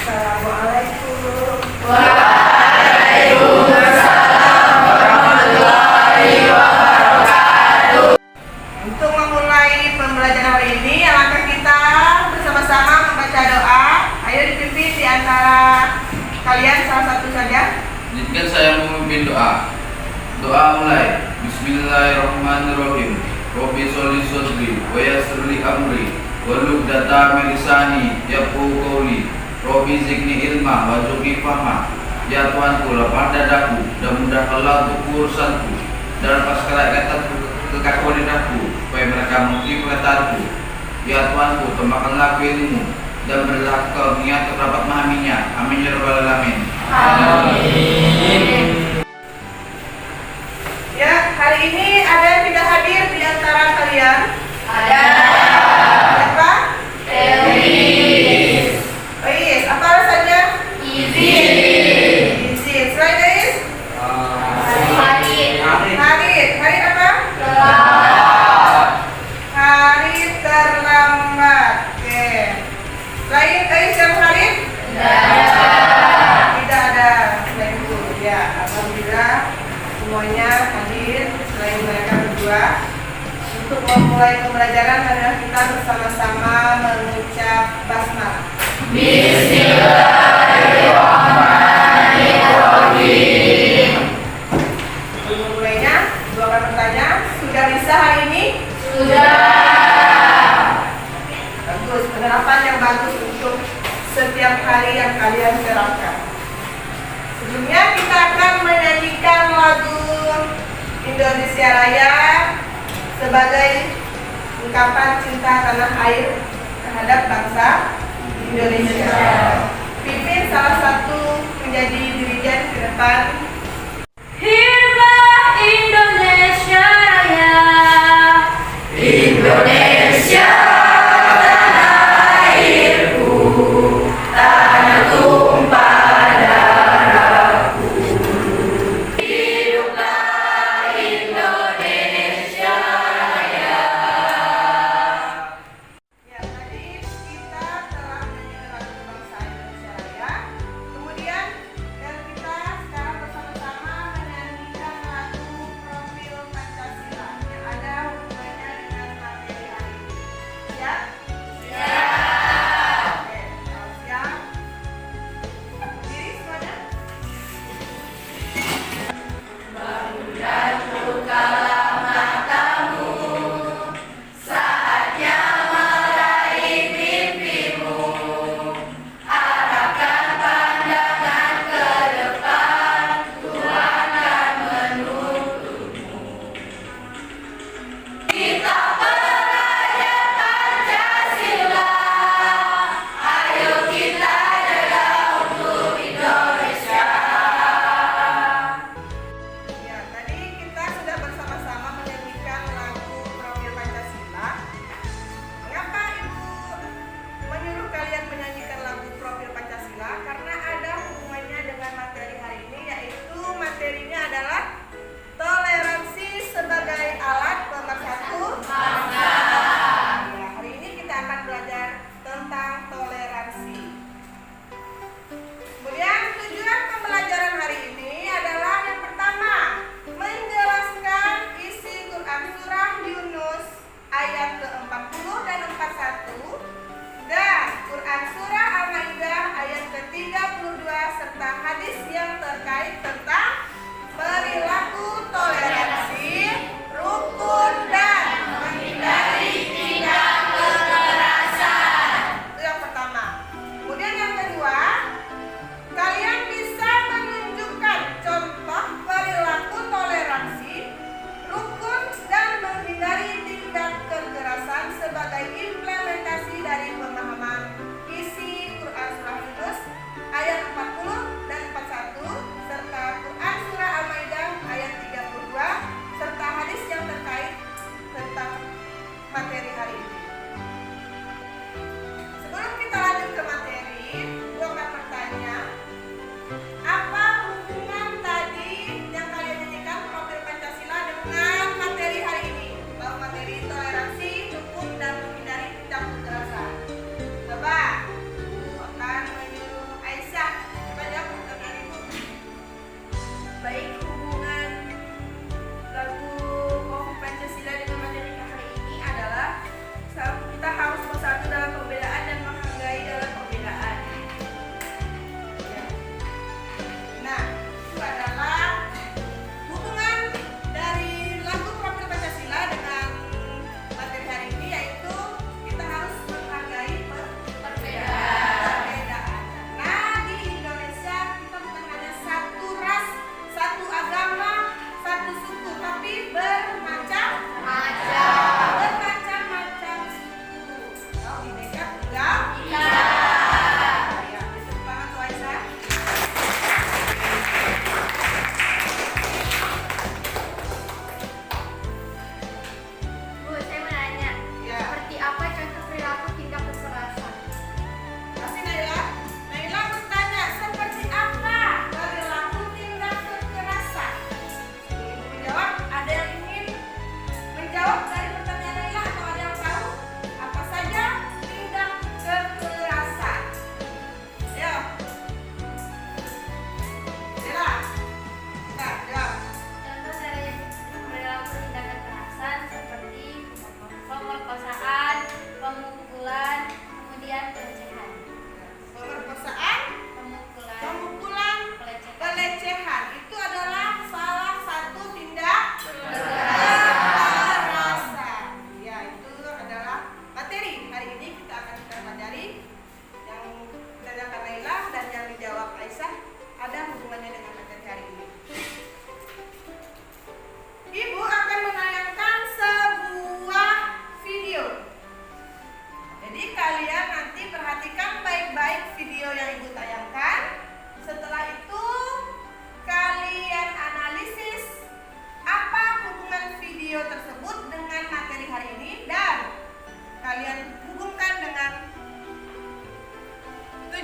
Assalamualaikum. Waalaikumsalam warahmatullahi wabarakatuh. Untuk memulai pembelajaran hari ini, alangkah kita bersama-sama membaca doa. Ayo dipimpin di antara kalian salah satu saja. Izinkan saya memimpin doa. Doa mulai. Bismillahirrahmanirrahim. Robbi sholli shodri wa yassir li amri wahlul 'uqdatam min lisani yafqahu qawli. Robbi zidni ilma warzuqni fahma. Ya Tuhanku, lapang dadaku dan mudahkanlah untuk urusanku dan lepaskanlah ikatanku kekakuan lidahku supaya mereka mengerti perkataanku. Ya Tuhanku, tambahkanlah ilmu dan berilah Engkau niat untuk dapat memahaminya. Amin ya rabbal alamin. Amin. Ya, hari ini ada yang tidak hadir di antara kalian? Ada. Siapa? Elis. Oh yes, apa alasannya? Izin. Izin. Selain Is? Hadir. Hari apa? Terlambat. Hari terlambat. Oke. Selain Is yang hari? Tidak ada. Selain itu, ya. Alhamdulillah semuanya hadir selain mereka berdua. Untuk memulai pembelajaran adalah kita bersama-sama mengucap basmalah. Bismillahirrahmanirrahim. Sebelum mulainya, dua akan bertanya, sudah bisa hari ini? Sudah. Bagus, penerapan yang bagus untuk setiap hari yang kalian terapkan. Sebelumnya kita akan menyanyikan lagu Indonesia Raya sebagai ungkapan cinta tanah air terhadap bangsa Indonesia. Pimpin salah satu menjadi dirijen ke depan. Hirlah Indonesia Raya. Indonesia tanah airku, tanah tumpah darahku. Hiduplah Indonesia Raya. Ya, tadi kita telah menyanyikan lagu bangsa Indonesia Raya. Kemudian kita sekarang bersama-sama menyanyikan lagu Profil Pancasila yang ada hubungannya dengan materi hari ini. Siap? Siap. Oke, kalau siap, berdiri semuanya. Bangun dan bukalah matamu, saatnya meraih mimpimu. Arahkan pandangan ke depan, Tuhan akan menuntunmu. Kita pelajar Pancasila, ayo kita jaga untuk Indonesia. Ya, tadi kita sudah bersama-sama menyanyikan lagu Profil Pancasila. Mengapa Ibu menyuruh kalian menyanyikan lagu Profil Pancasila? Karena ada hubungannya dengan materi hari ini, yaitu materinya adalah toleransi sebagai alat pemersatu bangsa. Ya, hari ini kita akan belajar tentang toleransi. Kemudian tujuan pembelajaran hari ini adalah yang pertama, menjelaskan isi Quran Surah Yunus ayat ke-40 dan 41 dan Quran Surah Al-Maidah ayat ke-3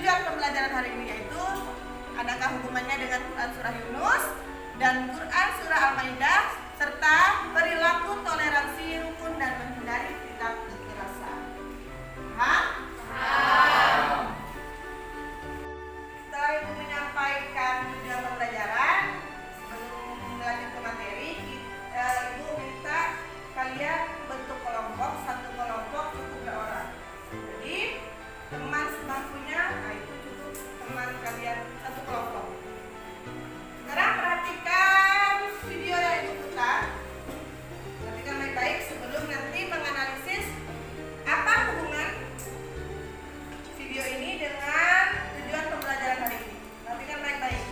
tujuan pembelajaran hari ini yaitu adakah hubungannya dengan Quran Surah Yunus dan Quran Surah Al-Maidah serta perilaku toleransi rukun dan menghindari tindak kekerasan. Paham? Setelah Ibu menyampaikan tujuan pembelajaran, sebelum lanjut ke materi, Ibu minta kalian bentuk kelompok, satu kelompok cukup 2 orang. Jadi teman sebangkunya, nah itu cukup teman kalian satu kelompok. Sekarang perhatikan video yang Ibu putar. Perhatikan baik-baik sebelum nanti menganalisis apa hubungan video ini dengan tujuan pembelajaran hari ini. Perhatikan baik-baik.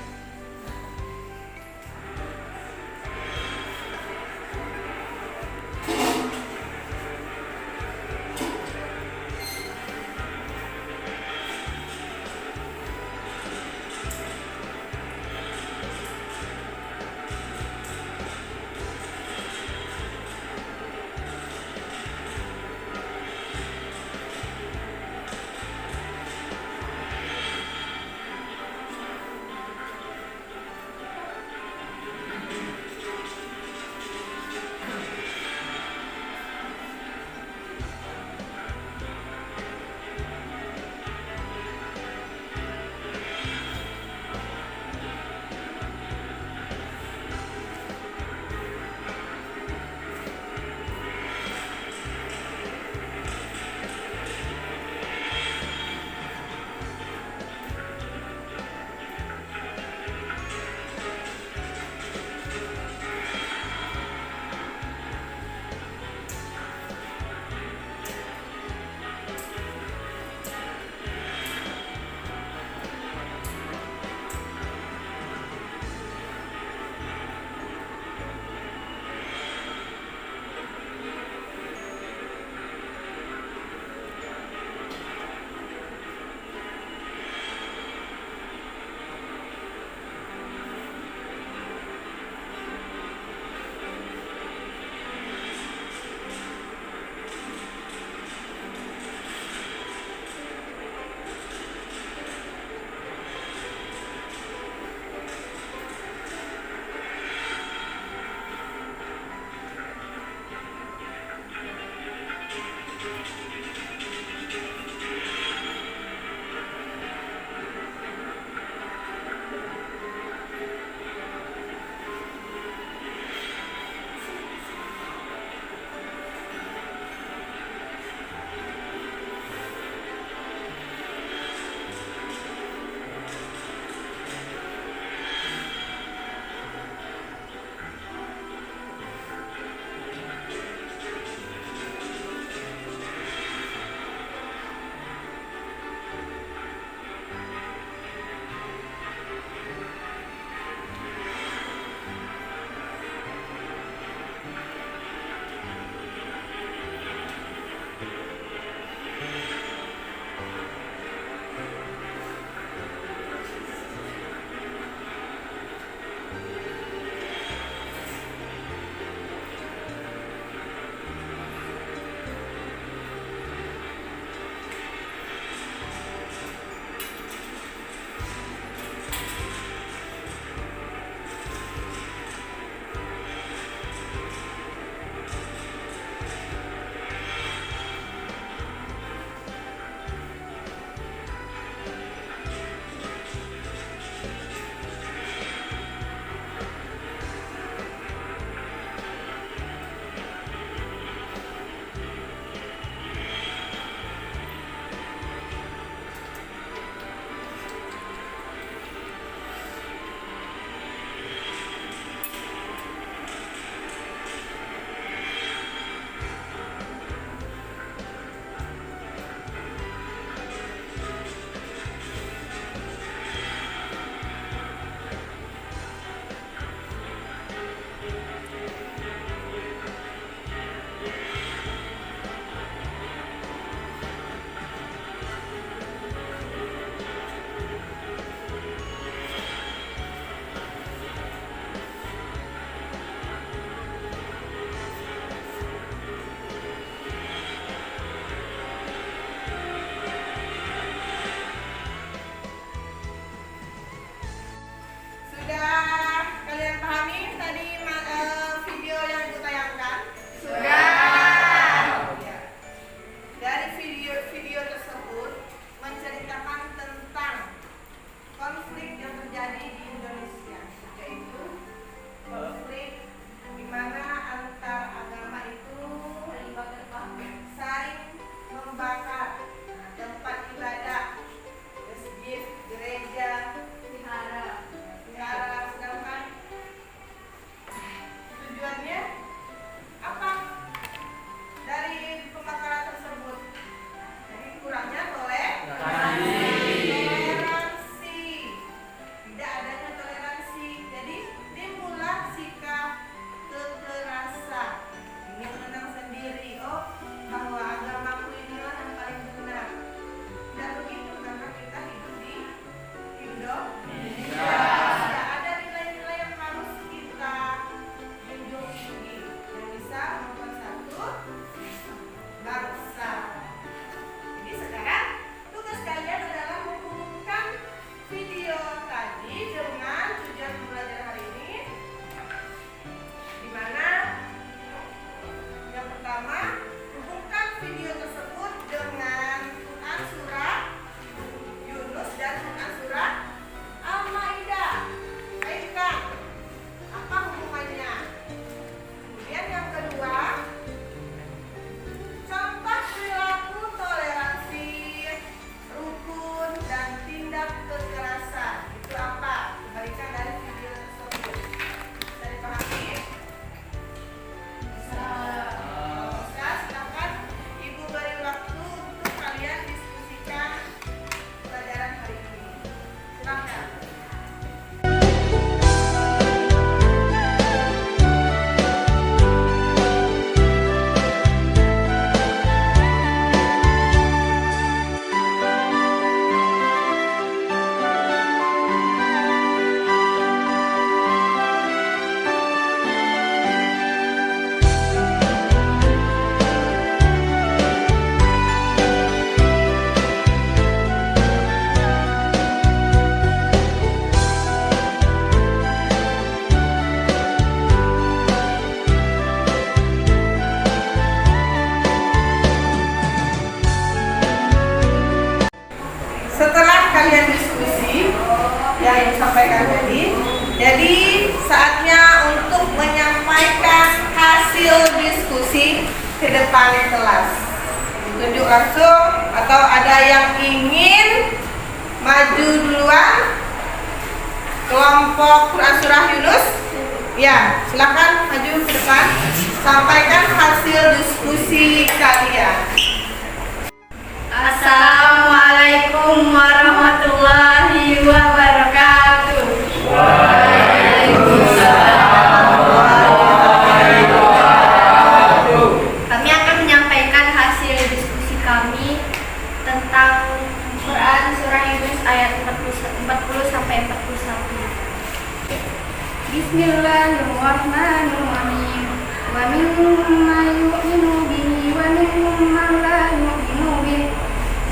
yang disampaikan tadi. Jadi saatnya untuk menyampaikan hasil diskusi ke depan kelas. Tunjuk langsung atau ada yang ingin maju duluan? Kelompok Quran Surah Yunus, ya silakan maju ke depan, sampaikan hasil diskusi kalian. Assalamualaikum warahmatullahi wabarakatuh. Kami akan menyampaikan hasil diskusi kami tentang Quran Surah Yunus ayat 40 sampai 41. Bismillahirrahmanirrahim. Wa minhum man yu'minu bihi wa minhum man la yu'minu bihi.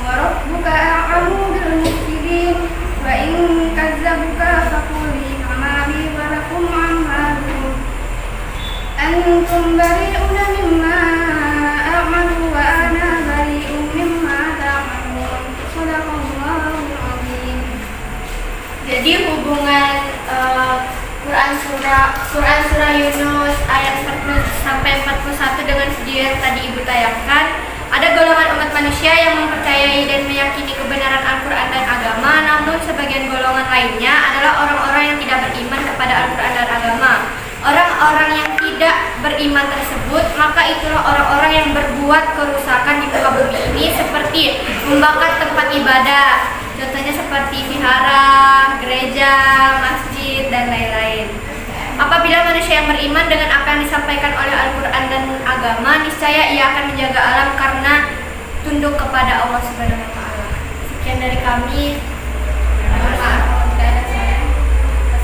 Wa rabbuka a'lamu bil mufsidin. Wa in kazzabuka faqul a'mali wa lakum a'malukum. Antum bari'una mimma a'malu wa ana bari'un mimma ta'malun. Shadaqallahul azim. Jadi hubungan Quran surah Yunus ayat 40 sampai 41 dengan video yang tadi Ibu tayangkan, ada golongan umat manusia yang mempercayai dan meyakini kebenaran Al-Quran dan agama, namun sebagian golongan lainnya adalah orang-orang yang tidak beriman kepada Al-Quran dan agama. Orang-orang yang tidak beriman tersebut, maka itulah orang-orang yang berbuat kerusakan di muka bumi ini, seperti membakar tempat ibadah, contohnya seperti vihara, gereja, masjid, dan lain-lain. Apabila manusia yang beriman dengan apa yang disampaikan oleh Al-Quran dan agama, niscaya ia akan menjaga alam karena tunduk kepada Allah Subhanahu wa Ta'ala. Sekian dari kami. Mohon maaf kalau tidak ada saya.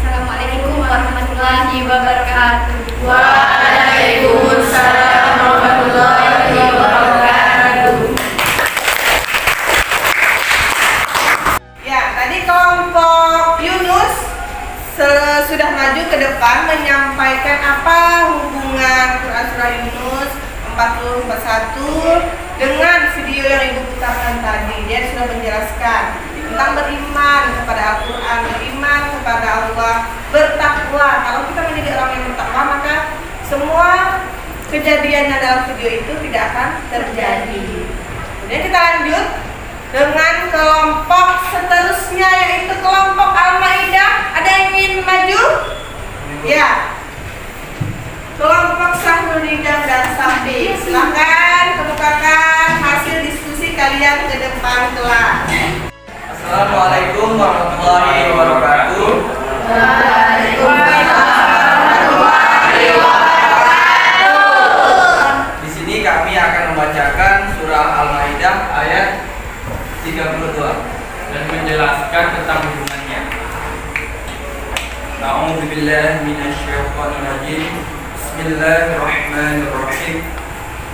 Assalamualaikum warahmatullahi wabarakatuh. Waalaikumsalam warahmatullahi wabarakatuh. Ya, tadi kelompok Yunus sudah maju ke depan menyampaikan apa hubungan Quran Surah Yunus 40-41 dengan video yang Ibu putarkan tadi. Dia sudah menjelaskan tentang beriman kepada Al-Quran, beriman kepada Allah, bertakwa. Kalau kita menjadi orang yang bertakwa, maka semua kejadian yang dalam video itu tidak akan terjadi. Kemudian kita lanjut dengan kelompok seterusnya, yaitu kelompok Al-Maidah. Ada yang ingin maju? Ya, kelompok Sahrul Hidayah dan Safi. Silakan kemukakan hasil diskusi kalian ke depan kelas. Assalamualaikum warahmatullahi wabarakatuh. Di sini kami akan membacakan surah Al-Maidah ayat 32 dan menjelaskan tentang hubungannya. A'udzubillahi minasyaitonirrajim. Bismillahirrahmanirrahim.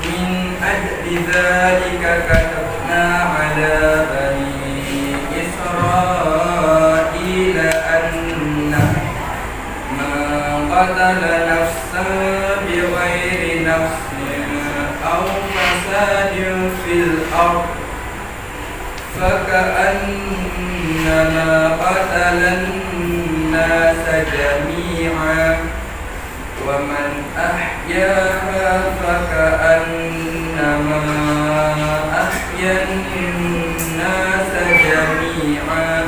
Min ajli dzalika katabna 'ala bani Israila anna man qatala nafsan bighairi nafsin aw fasadin fil ardh فكأنما قتل الناس جميعا ومن أحياها فكأنما أحيا الناس جميعا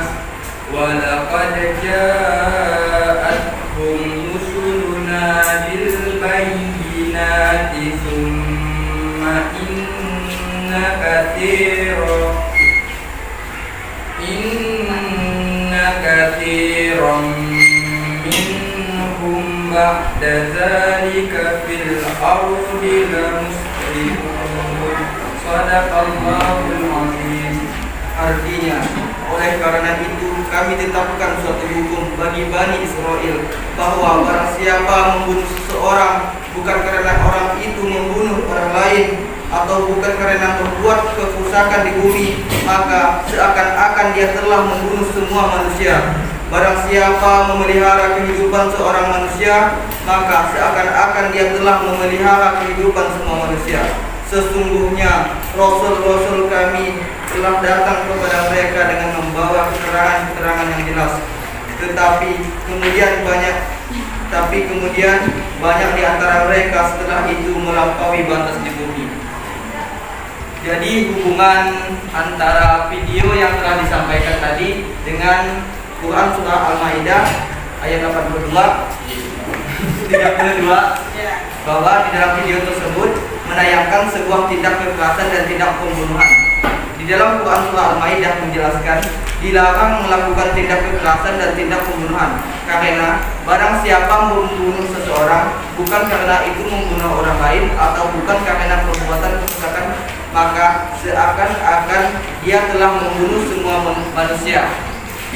ولقد جاءتهم رسلنا بالبينات ثم إن كثيرا منهم بعد ذلك في الأرض لمسرفون. Sadaqallahul azim. Artinya, oleh karena itu kami tetapkan suatu hukum bagi Bani Israel bahwa barang siapa membunuh seseorang bukan karena orang itu membunuh orang lain atau bukan karena membuat kerusakan di bumi, maka seakan-akan dia telah membunuh semua manusia. Barang siapa memelihara kehidupan seorang manusia, maka seakan-akan dia telah memelihara kehidupan semua manusia. Sesungguhnya Rasul-Rasul kami telah datang kepada mereka dengan membawa keterangan-keterangan yang jelas. Tapi kemudian banyak di antara mereka setelah itu melampaui batas di bumi. Jadi hubungan antara video yang telah disampaikan tadi dengan Quran surah Al-Maidah ayat 82 bahwa di dalam video tersebut menayangkan sebuah tindak kekerasan dan tindak pembunuhan. Di dalam Quran surah Al-Maidah menjelaskan dilarang melakukan tindak kekerasan dan tindak pembunuhan karena barang siapa membunuh seseorang bukan karena itu membunuh orang lain atau bukan karena perbuatan kerusakan, maka seakan-akan dia telah membunuh semua manusia.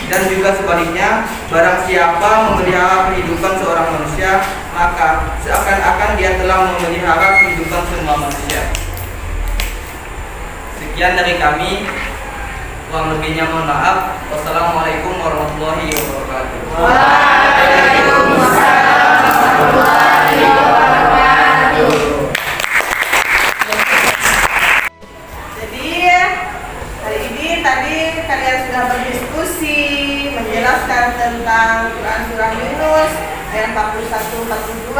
Dan juga sebaliknya, barang siapa memelihara kehidupan seorang manusia, maka seakan-akan dia telah memelihara kehidupan semua manusia. Sekian dari kami. Kurang lebihnya mohon maaf. Wassalamualaikum warahmatullahi wabarakatuh. Waalaikumsalam warahmatullahi wabarakatuh. Jadi hari ini tadi kalian sudah berdiskusi menjelaskan tentang Quran surah Yunus ayat 41-42,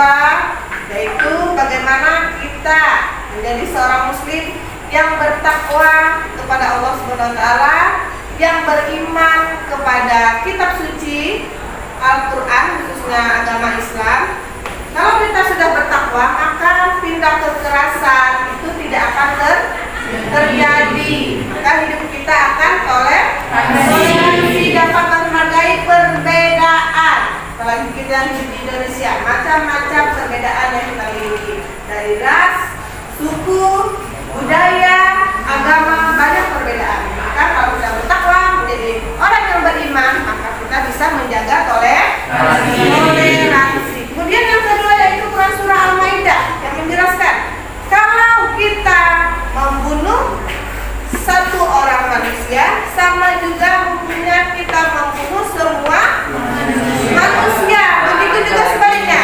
yaitu bagaimana kita menjadi seorang muslim yang bertakwa kepada Allah Subhanahu wa taala, yang beriman kepada kitab suci Al-Qur'an, khususnya agama Islam. Kalau kita sudah bertakwa, maka tindak kekerasan itu tidak akan terjadi. Maka hidup kita akan toleransi, dapat menghargai perbedaan. Apalagi kita hidup di Indonesia, macam-macam perbedaan yang kita miliki, dari ras, suku, budaya, agama, banyak perbedaan. Maka kalau kita bertakwa menjadi orang yang beriman, maka kita bisa menjaga toleransi. Kemudian yang kedua yaitu Quran surah Al-Maidah yang menjelaskan kalau kita membunuh satu orang manusia sama juga hukumnya kita membunuh semua manusia. Begitu juga sebaliknya.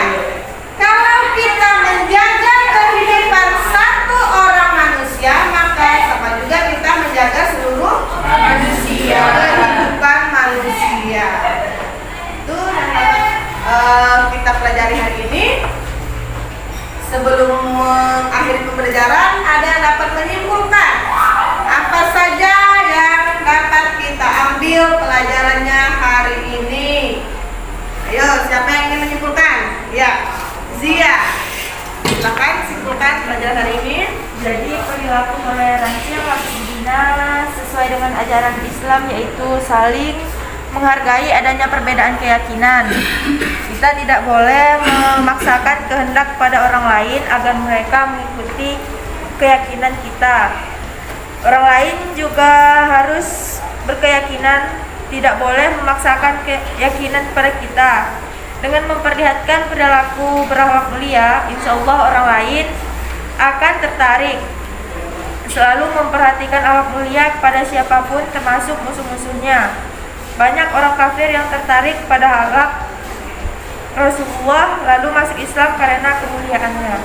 Kalau kita menjaga kehidupan satu orang manusia, maka sama juga kita menjaga seluruh manusia, kehidupan manusia. Itu yang kita pelajari hari ini. Sebelum mengakhiri pembelajaran, ada yang dapat menyimpulkan apa saja yang dapat kita ambil pelajarannya hari ini. Ayo, siapa yang ingin menyimpulkan? Ya, Zia, silakan simpulkan pelajaran hari ini. Jadi perilaku toleransi yang harus dibina sesuai dengan ajaran Islam, yaitu saling menghargai adanya perbedaan keyakinan. Kita tidak boleh memaksakan kehendak pada orang lain agar mereka mengikuti keyakinan kita. Orang lain juga harus berkeyakinan, tidak boleh memaksakan keyakinan pada kita. Dengan memperlihatkan perilaku berakhlak mulia, insya Allah orang lain akan tertarik. Selalu memperhatikan akhlak mulia kepada siapapun, termasuk musuh-musuhnya. Banyak orang kafir yang tertarik pada akhlak Rasulullah lalu masuk Islam karena kemuliaannya.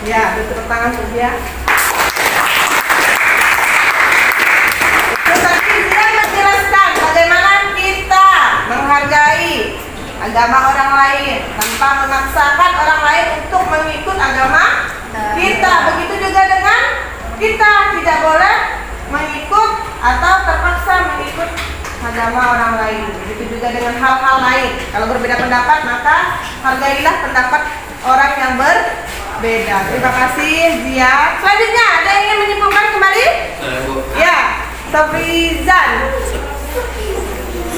Ya, bertepuk tangan Zia. Tetapi dia menjelaskan bagaimana kita menghargai agama orang lain tanpa memaksakan orang lain untuk mengikut agama kita. Begitu juga dengan kita tidak boleh mengikut atau terpaksa mengikut agama orang lain. Begitu juga dengan hal-hal lain. Kalau berbeda pendapat, maka hargailah pendapat orang yang berbeda. Terima kasih Zia. Selanjutnya ada yang ingin menyimpulkan kembali? Ya, Sofrizan.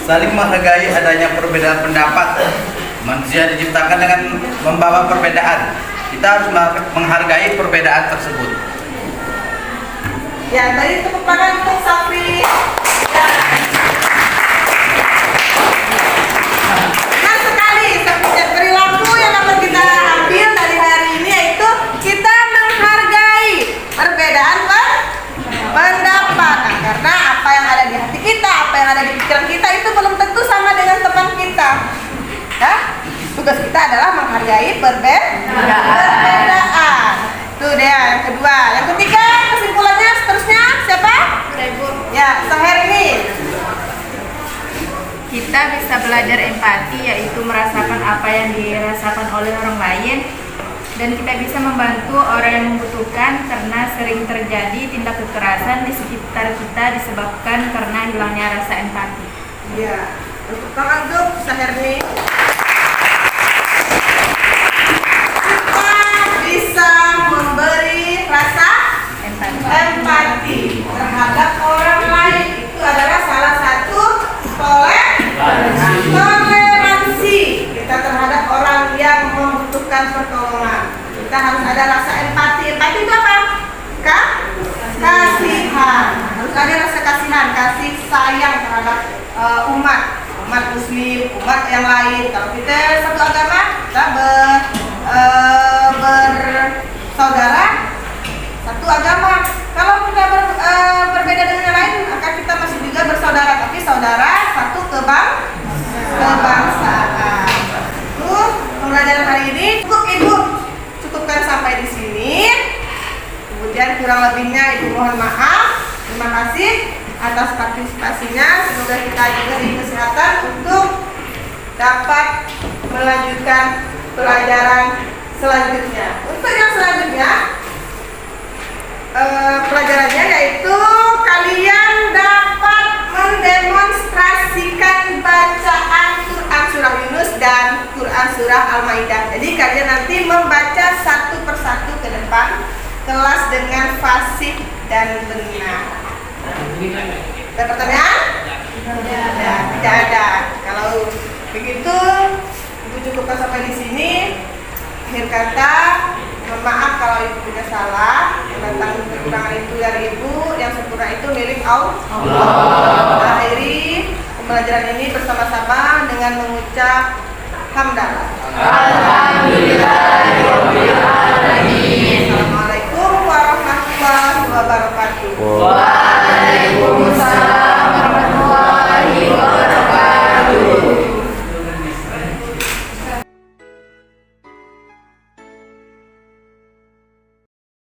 Saling menghargai adanya perbedaan pendapat. Manusia diciptakan dengan membawa perbedaan. Kita harus menghargai perbedaan tersebut. Ya, tadi tepuk tangan untuk Safi. Ya. Nah sekali, perilaku yang dapat kita ambil dari hari ini yaitu kita menghargai perbedaan pendapat. Nah, karena apa yang ada di hati kita, apa yang ada di pikiran kita itu belum tentu sama dengan teman kita. Ya? Tugas kita adalah menghargai perbedaan. Itu dia yang kedua. Yang ketiga, kesimpulannya seterusnya siapa? Ya, Sang Hermi. Kita kita bisa belajar empati, yaitu merasakan apa yang dirasakan oleh orang lain, dan kita bisa membantu orang yang membutuhkan karena sering terjadi tindak kekerasan di sekitar kita disebabkan karena hilangnya rasa empati. Iya. Untuk tangan untuk Saherni. Kita bisa memberi rasa empati terhadap orang lain. Itu adalah salah satu toleransi kita terhadap orang yang membutuhkan pertolongan. Kita harus ada rasa empati. Empati itu apa? Kasihan. Harus ada rasa kasihan, kasih sayang terhadap umat muslim, umat yang lain. Kalau kita satu agama, kita bersaudara satu agama. Kalau kita berbeda dengan yang lain, maka kita masih juga bersaudara, tapi saudara satu kebangsaan. Itu pembelajaran hari ini. Cukup Ibu, cukupkan sampai di sini. Kemudian kurang lebihnya Ibu mohon maaf. Terima kasih atas partisipasinya. Semoga kita diberi kesehatan untuk dapat melanjutkan pelajaran selanjutnya. Untuk yang selanjutnya, pelajarannya yaitu kalian dapat mendemonstrasikan bacaan Quran Surah Yunus dan Quran Surah Al-Maidah. Jadi kalian nanti membaca satu persatu ke depan kelas dengan fasih dan benar. Ada pertanyaan? Tidak ada. Kalau begitu, Ibu cukupkan sampai di sini. Akhir kata, mohon maaf kalau Ibu punya salah. Tentang kekurangan itu dari Ibu, yang sempurna itu milik Allah. Kita akhiri pembelajaran ini bersama-sama dengan mengucap hamdalah.